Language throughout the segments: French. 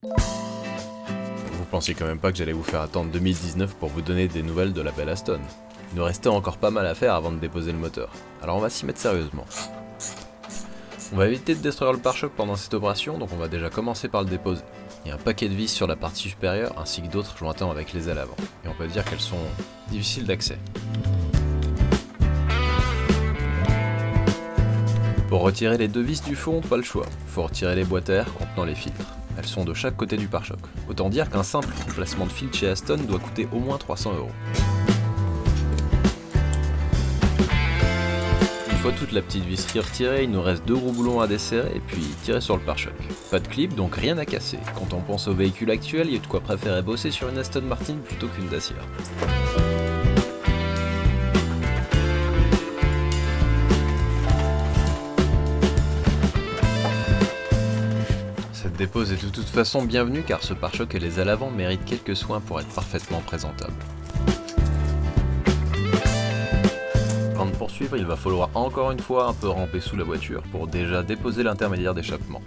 Vous pensiez quand même pas que j'allais vous faire attendre 2019 pour vous donner des nouvelles de la belle Aston. Il nous restait encore pas mal à faire avant de déposer le moteur, alors on va s'y mettre sérieusement. On va éviter de détruire le pare-choc pendant cette opération, donc on va déjà commencer par le déposer. Il y a un paquet de vis sur la partie supérieure ainsi que d'autres jointant avec les ailes avant, et on peut dire qu'elles sont difficiles d'accès. Pour retirer les deux vis du fond, pas le choix, faut retirer les boîtes à air contenant les filtres. Elles sont de chaque côté du pare-choc. Autant dire qu'un simple remplacement de filtre chez Aston doit coûter au moins 300 €. Une fois toute la petite visserie retirée, il nous reste deux gros boulons à desserrer et puis tirer sur le pare-choc. Pas de clip, donc rien à casser. Quand on pense au véhicule actuel, il y a de quoi préférer bosser sur une Aston Martin plutôt qu'une Dacia. Cette dépose est de toute façon bienvenue car ce pare-choc et les ailes avant méritent quelques soins pour être parfaitement présentables. Avant de poursuivre, il va falloir encore une fois un peu ramper sous la voiture pour déjà déposer l'intermédiaire d'échappement.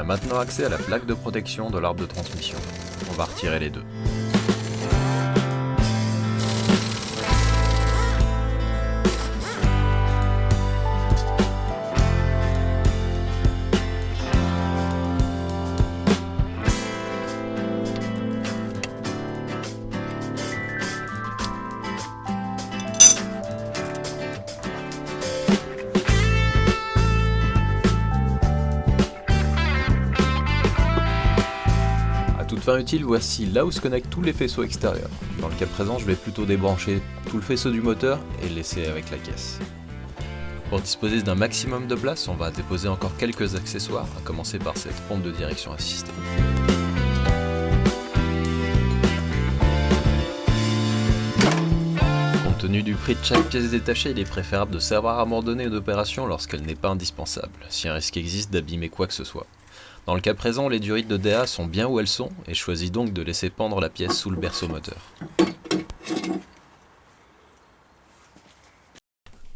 Maintenant accès à la plaque de protection de l'arbre de transmission. On va retirer les deux. Fin utile, voici là où se connectent tous les faisceaux extérieurs. Dans le cas présent, je vais plutôt débrancher tout le faisceau du moteur et le laisser avec la caisse. Pour disposer d'un maximum de place, on va déposer encore quelques accessoires, à commencer par cette pompe de direction assistée. Compte tenu du prix de chaque pièce détachée, il est préférable de savoir abandonner une opération lorsqu'elle n'est pas indispensable, si un risque existe d'abîmer quoi que ce soit. Dans le cas présent, les durites de DA sont bien où elles sont et je choisis donc de laisser pendre la pièce sous le berceau moteur.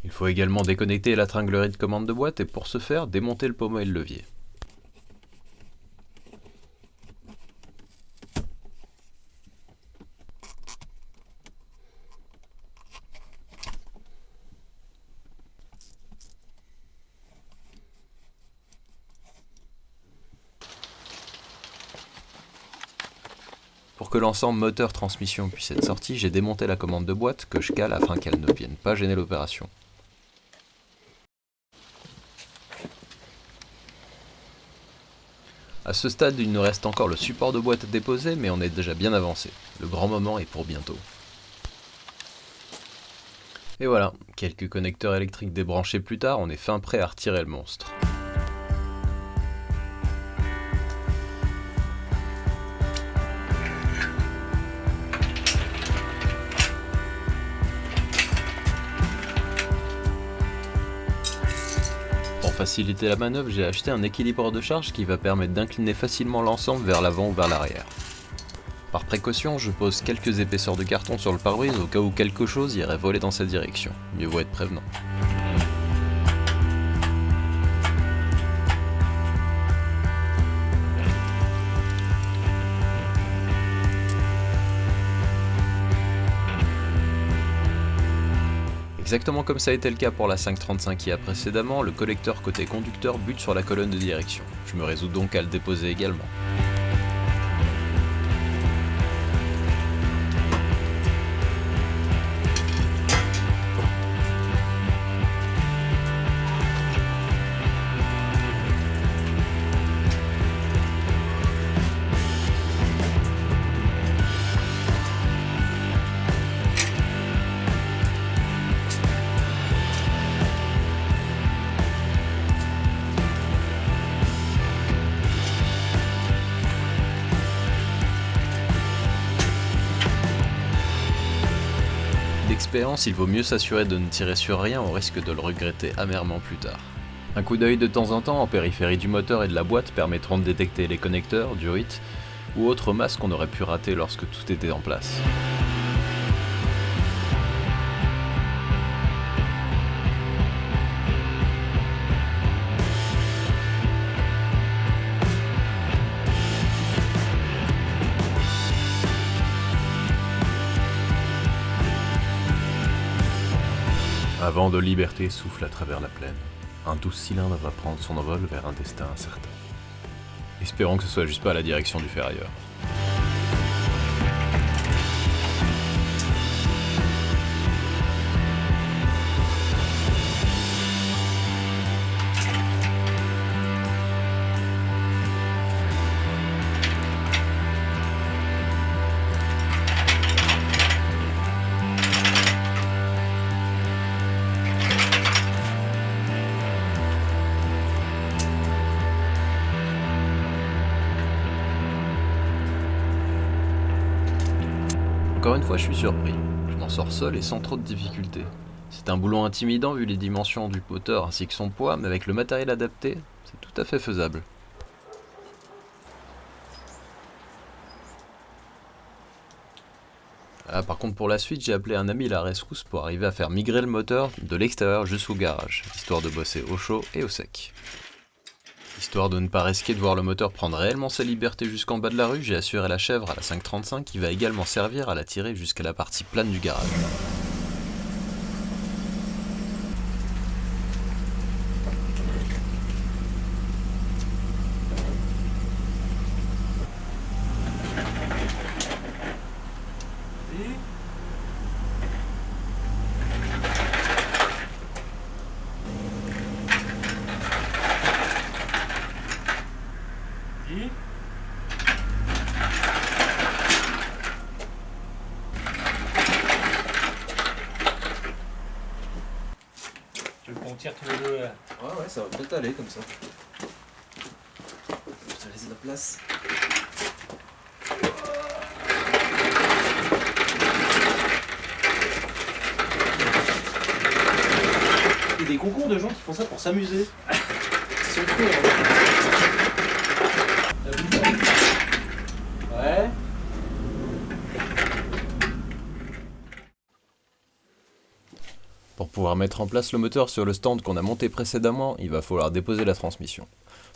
Il faut également déconnecter la tringlerie de commande de boîte et pour ce faire, démonter le pommeau et le levier. Pour que l'ensemble moteur-transmission puisse être sorti, j'ai démonté la commande de boîte que je cale afin qu'elle ne vienne pas gêner l'opération. A ce stade, il nous reste encore le support de boîte à déposer, mais on est déjà bien avancé. Le grand moment est pour bientôt. Et voilà, quelques connecteurs électriques débranchés plus tard, on est fin prêt à retirer le monstre. Pour faciliter la manœuvre, j'ai acheté un équilibreur de charge qui va permettre d'incliner facilement l'ensemble vers l'avant ou vers l'arrière. Par précaution, je pose quelques épaisseurs de carton sur le pare-brise au cas où quelque chose irait voler dans cette direction. Mieux vaut être prévenant. Exactement comme ça a été le cas pour la 535 IA précédemment, le collecteur côté conducteur bute sur la colonne de direction. Je me résous donc à le déposer également. expérience, il vaut mieux s'assurer de ne tirer sur rien au risque de le regretter amèrement plus tard. Un coup d'œil de temps en temps en périphérie du moteur et de la boîte permettront de détecter les connecteurs, du RIT ou autres masses qu'on aurait pu rater lorsque tout était en place. Un vent de liberté souffle à travers la plaine. Un doux cylindre va prendre son envol vers un destin incertain. Espérons que ce soit juste pas la direction du ferrailleur. Encore une fois, je suis surpris. Je m'en sors seul et sans trop de difficultés. C'est un boulot intimidant vu les dimensions du moteur ainsi que son poids, mais avec le matériel adapté, c'est tout à fait faisable. Ah, par contre, pour la suite, j'ai appelé un ami à la rescousse pour arriver à faire migrer le moteur de l'extérieur jusqu'au garage, histoire de bosser au chaud et au sec. Histoire de ne pas risquer de voir le moteur prendre réellement sa liberté jusqu'en bas de la rue, j'ai assuré la chèvre à la 535 qui va également servir à la tirer jusqu'à la partie plane du garage. Tu veux qu'on tire tous les deux là? Ouais, ça va peut-être aller comme ça. Je te laisse de la place. Il y a des concours de gens qui font ça pour s'amuser. Ils sont cool, hein. T'as vu ça? Ouais. Pour pouvoir mettre en place le moteur sur le stand qu'on a monté précédemment, il va falloir déposer la transmission.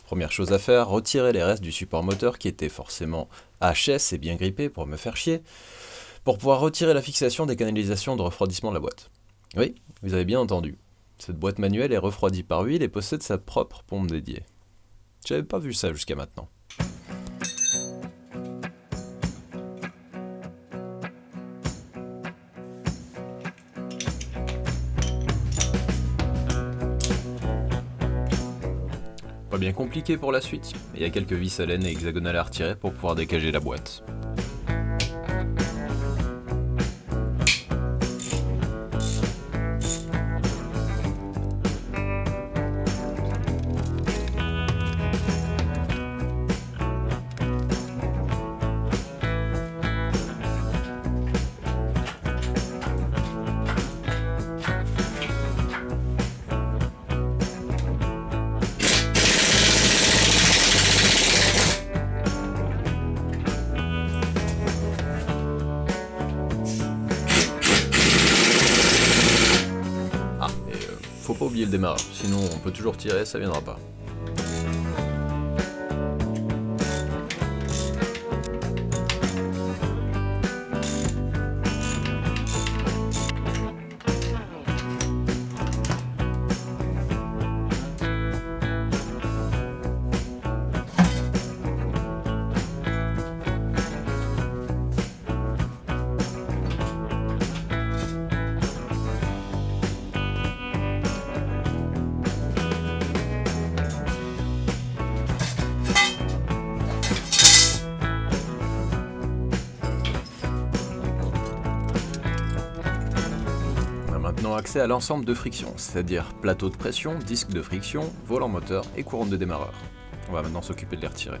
Première chose à faire, retirer les restes du support moteur qui était forcément HS et bien grippé pour me faire chier, pour pouvoir retirer la fixation des canalisations de refroidissement de la boîte. Oui, vous avez bien entendu. Cette boîte manuelle est refroidie par huile et possède sa propre pompe dédiée. J'avais pas vu ça jusqu'à maintenant. Pas bien compliqué pour la suite, mais il y a quelques vis à laine et hexagonales à retirer pour pouvoir décager la boîte. Faut pas oublier le démarreur, sinon on peut toujours tirer, ça viendra pas. Maintenant accès à l'ensemble de friction, c'est-à-dire plateau de pression, disque de friction, volant moteur et couronne de démarreur. On va maintenant s'occuper de les retirer.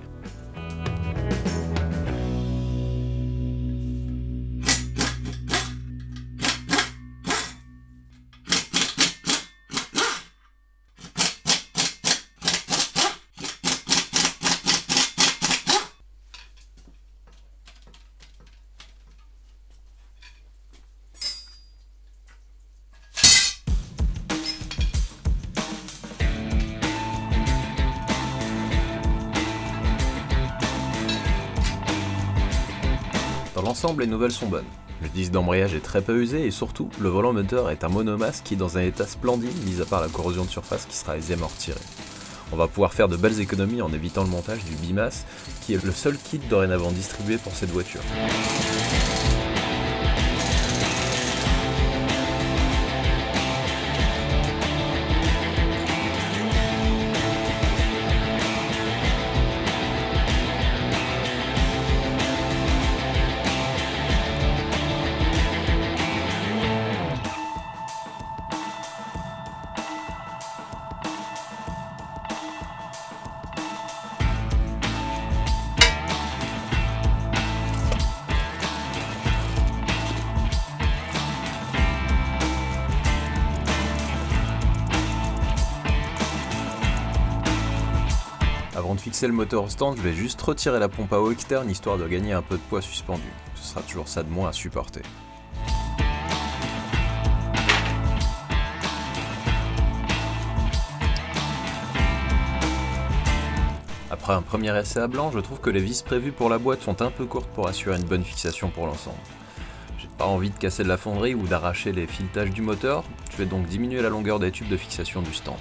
Dans l'ensemble, les nouvelles sont bonnes. Le disque d'embrayage est très peu usé et surtout, le volant moteur est un monomasse qui est dans un état splendide, mis à part la corrosion de surface qui sera aisément retirée. On va pouvoir faire de belles économies en évitant le montage du bimass, qui est le seul kit dorénavant distribué pour cette voiture. Avant de fixer le moteur au stand, je vais juste retirer la pompe à eau externe histoire de gagner un peu de poids suspendu. Ce sera toujours ça de moins à supporter. Après un premier essai à blanc, je trouve que les vis prévues pour la boîte sont un peu courtes pour assurer une bonne fixation pour l'ensemble. J'ai pas envie de casser de la fonderie ou d'arracher les filetages du moteur, je vais donc diminuer la longueur des tubes de fixation du stand.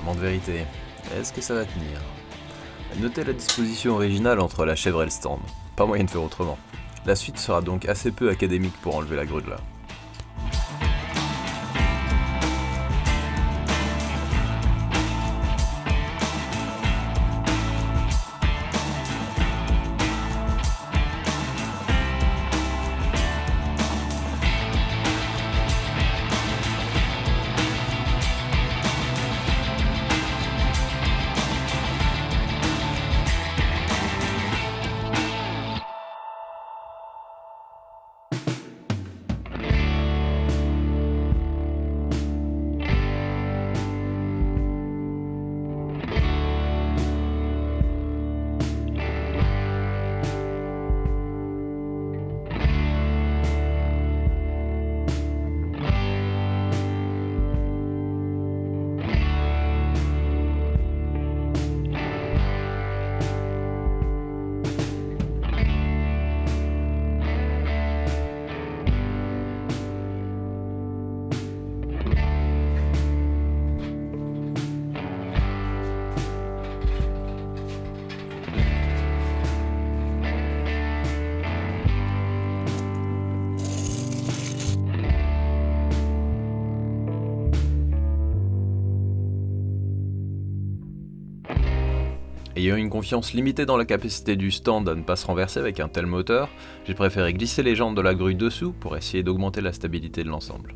De vérité, est-ce que ça va tenir? Notez la disposition originale entre la chèvre et le stand, pas moyen de faire autrement. La suite sera donc assez peu académique pour enlever la grue de là. Ayant une confiance limitée dans la capacité du stand à ne pas se renverser avec un tel moteur, j'ai préféré glisser les jambes de la grue dessous pour essayer d'augmenter la stabilité de l'ensemble.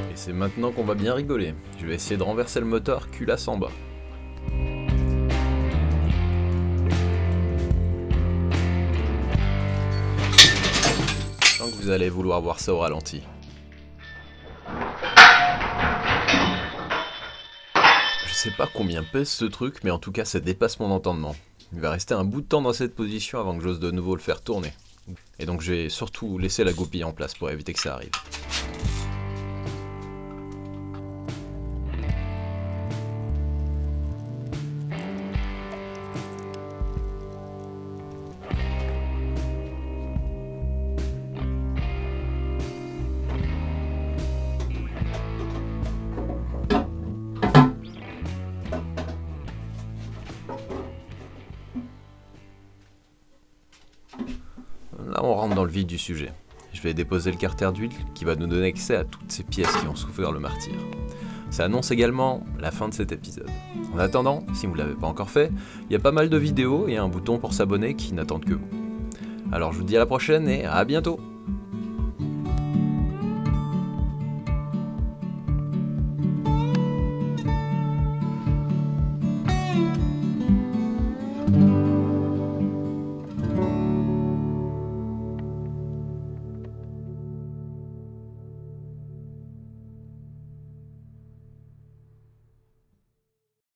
Et c'est maintenant qu'on va bien rigoler. Je vais essayer de renverser le moteur culasse en bas. Vous allez vouloir voir ça au ralenti. Je sais pas combien pèse ce truc, mais en tout cas ça dépasse mon entendement. Il va rester un bout de temps dans cette position avant que j'ose de nouveau le faire tourner. Et donc j'ai surtout laissé la goupille en place pour éviter que ça arrive. vif du sujet. Je vais déposer le carter d'huile qui va nous donner accès à toutes ces pièces qui ont souffert le martyre. Ça annonce également la fin de cet épisode. En attendant, si vous ne l'avez pas encore fait, il y a pas mal de vidéos et un bouton pour s'abonner qui n'attendent que vous. Alors je vous dis à la prochaine et à bientôt!